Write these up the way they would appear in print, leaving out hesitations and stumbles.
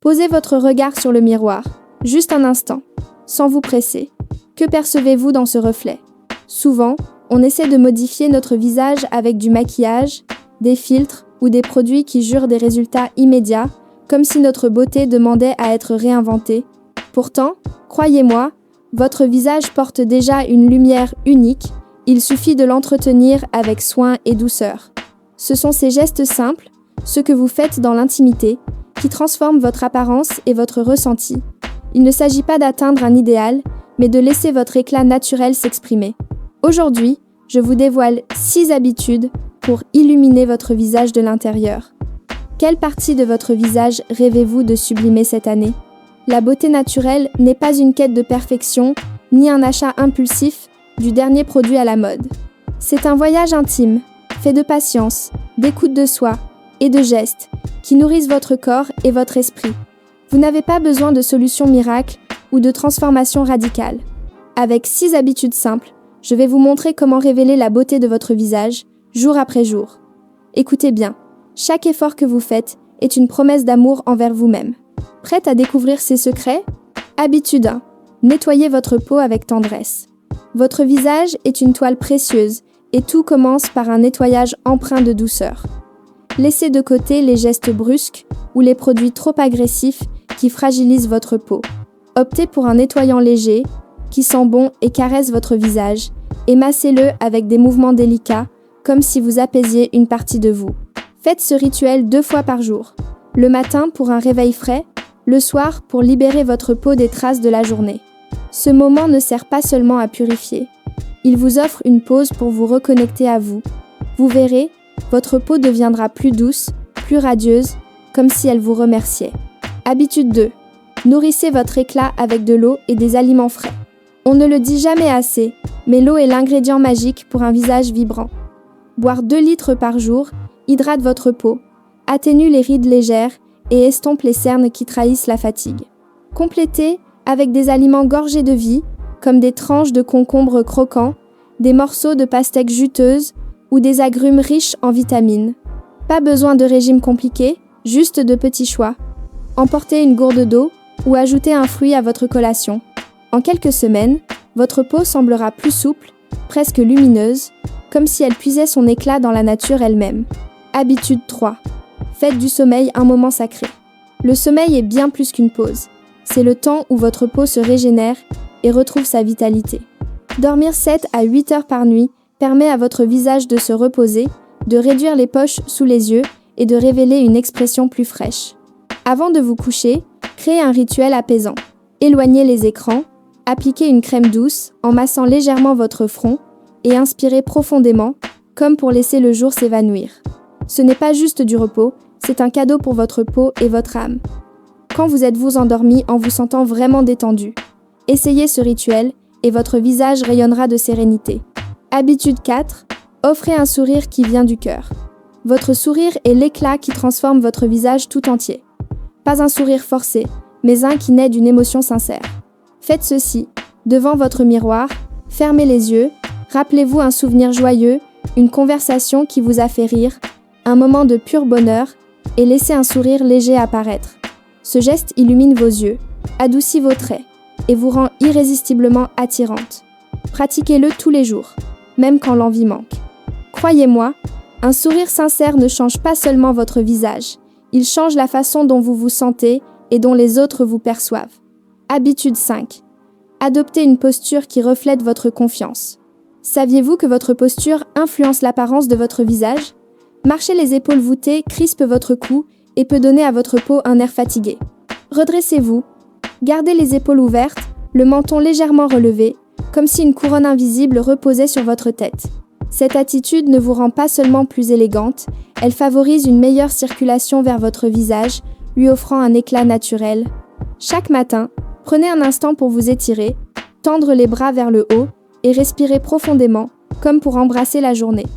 Posez votre regard sur le miroir, juste un instant, sans vous presser. Que percevez-vous dans ce reflet? Souvent, on essaie de modifier notre visage avec du maquillage, des filtres ou des produits qui jurent des résultats immédiats, comme si notre beauté demandait à être réinventée. Pourtant, croyez-moi, votre visage porte déjà une lumière unique, il suffit de l'entretenir avec soin et douceur. Ce sont ces gestes simples, ce que vous faites dans l'intimité, qui transforment votre apparence et votre ressenti. Il ne s'agit pas d'atteindre un idéal, mais de laisser votre éclat naturel s'exprimer. Aujourd'hui, je vous dévoile 6 habitudes pour illuminer votre visage de l'intérieur. Quelle partie de votre visage rêvez-vous de sublimer cette année? La beauté naturelle n'est pas une quête de perfection, ni un achat impulsif du dernier produit à la mode. C'est un voyage intime, fait de patience, d'écoute de soi et de gestes qui nourrissent votre corps et votre esprit. Vous n'avez pas besoin de solutions miracles ou de transformations radicales. Avec 6 habitudes simples, je vais vous montrer comment révéler la beauté de votre visage, jour après jour. Écoutez bien, chaque effort que vous faites est une promesse d'amour envers vous-même. Prête à découvrir ces secrets? Habitude 1. Nettoyez votre peau avec tendresse. Votre visage est une toile précieuse et tout commence par un nettoyage empreint de douceur. Laissez de côté les gestes brusques ou les produits trop agressifs qui fragilisent votre peau. Optez pour un nettoyant léger, qui sent bon et caresse votre visage, et massez-le avec des mouvements délicats, comme si vous apaisiez une partie de vous. Faites ce rituel 2 fois par jour. Le matin pour un réveil frais, le soir pour libérer votre peau des traces de la journée. Ce moment ne sert pas seulement à purifier. Il vous offre une pause pour vous reconnecter à vous. Vous verrez, votre peau deviendra plus douce, plus radieuse, comme si elle vous remerciait. Habitude 2. Nourrissez votre éclat avec de l'eau et des aliments frais. On ne le dit jamais assez, mais l'eau est l'ingrédient magique pour un visage vibrant. Boire 2 litres par jour hydrate votre peau, atténue les rides légères et estompe les cernes qui trahissent la fatigue. Complétez avec des aliments gorgés de vie, comme des tranches de concombre croquants, des morceaux de pastèques juteuses ou des agrumes riches en vitamines. Pas besoin de régime compliqué, juste de petits choix. Emportez une gourde d'eau ou ajoutez un fruit à votre collation. En quelques semaines, votre peau semblera plus souple, presque lumineuse, comme si elle puisait son éclat dans la nature elle-même. Habitude 3. Faites du sommeil un moment sacré. Le sommeil est bien plus qu'une pause. C'est le temps où votre peau se régénère et retrouve sa vitalité. Dormir 7 à 8 heures par nuit permet à votre visage de se reposer, de réduire les poches sous les yeux et de révéler une expression plus fraîche. Avant de vous coucher, créez un rituel apaisant. Éloignez les écrans, appliquez une crème douce en massant légèrement votre front et inspirez profondément, comme pour laisser le jour s'évanouir. Ce n'est pas juste du repos, c'est un cadeau pour votre peau et votre âme. Quand vous êtes-vous endormi en vous sentant vraiment détendu? Essayez ce rituel et votre visage rayonnera de sérénité. Habitude 4. Offrez un sourire qui vient du cœur. Votre sourire est l'éclat qui transforme votre visage tout entier. Pas un sourire forcé, mais un qui naît d'une émotion sincère. Faites ceci, devant votre miroir, fermez les yeux, rappelez-vous un souvenir joyeux, une conversation qui vous a fait rire, un moment de pur bonheur, et laissez un sourire léger apparaître. Ce geste illumine vos yeux, adoucit vos traits, et vous rend irrésistiblement attirante. Pratiquez-le tous les jours, même quand l'envie manque. Croyez-moi, un sourire sincère ne change pas seulement votre visage, il change la façon dont vous vous sentez et dont les autres vous perçoivent. Habitude 5. Adoptez une posture qui reflète votre confiance. Saviez-vous que votre posture influence l'apparence de votre visage? Marcher les épaules voûtées crispe votre cou et peut donner à votre peau un air fatigué. Redressez-vous, gardez les épaules ouvertes, le menton légèrement relevé, comme si une couronne invisible reposait sur votre tête. Cette attitude ne vous rend pas seulement plus élégante, elle favorise une meilleure circulation vers votre visage, lui offrant un éclat naturel. Chaque matin, prenez un instant pour vous étirer, tendre les bras vers le haut et respirer profondément, comme pour embrasser la journée.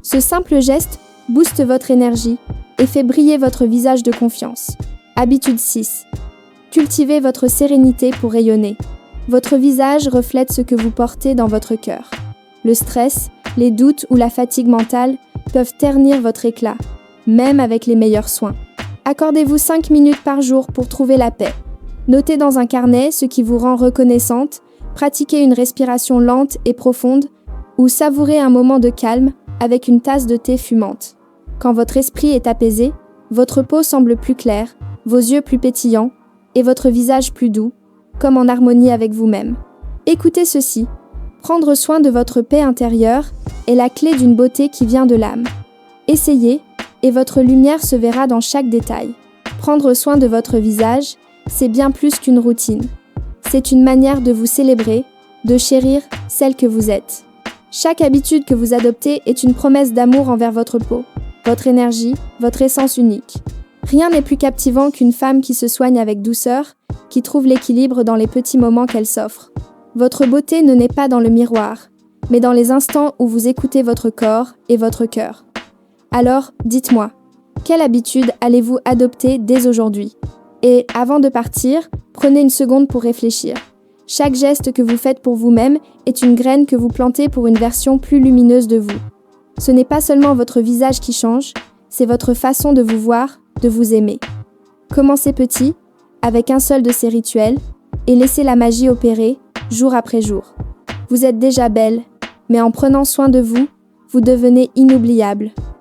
Ce simple geste booste votre énergie et fait briller votre visage de confiance. Habitude 6. Cultivez votre sérénité pour rayonner. Votre visage reflète ce que vous portez dans votre cœur. Le stress, les doutes ou la fatigue mentale peuvent ternir votre éclat, même avec les meilleurs soins. Accordez-vous 5 minutes par jour pour trouver la paix. Notez dans un carnet ce qui vous rend reconnaissante, pratiquez une respiration lente et profonde ou savourez un moment de calme avec une tasse de thé fumante. Quand votre esprit est apaisé, votre peau semble plus claire, vos yeux plus pétillants et votre visage plus doux, comme en harmonie avec vous-même. Écoutez ceci. Prendre soin de votre paix intérieure est la clé d'une beauté qui vient de l'âme. Essayez, et votre lumière se verra dans chaque détail. Prendre soin de votre visage, c'est bien plus qu'une routine. C'est une manière de vous célébrer, de chérir celle que vous êtes. Chaque habitude que vous adoptez est une promesse d'amour envers votre peau, votre énergie, votre essence unique. Rien n'est plus captivant qu'une femme qui se soigne avec douceur, qui trouve l'équilibre dans les petits moments qu'elle s'offre. Votre beauté ne naît pas dans le miroir, mais dans les instants où vous écoutez votre corps et votre cœur. Alors, dites-moi, quelle habitude allez-vous adopter dès aujourd'hui? Et avant de partir, prenez une seconde pour réfléchir. Chaque geste que vous faites pour vous-même est une graine que vous plantez pour une version plus lumineuse de vous. Ce n'est pas seulement votre visage qui change, c'est votre façon de vous voir, de vous aimer. Commencez petit, avec un seul de ces rituels, et laissez la magie opérer, jour après jour. Vous êtes déjà belle, mais en prenant soin de vous, vous devenez inoubliable.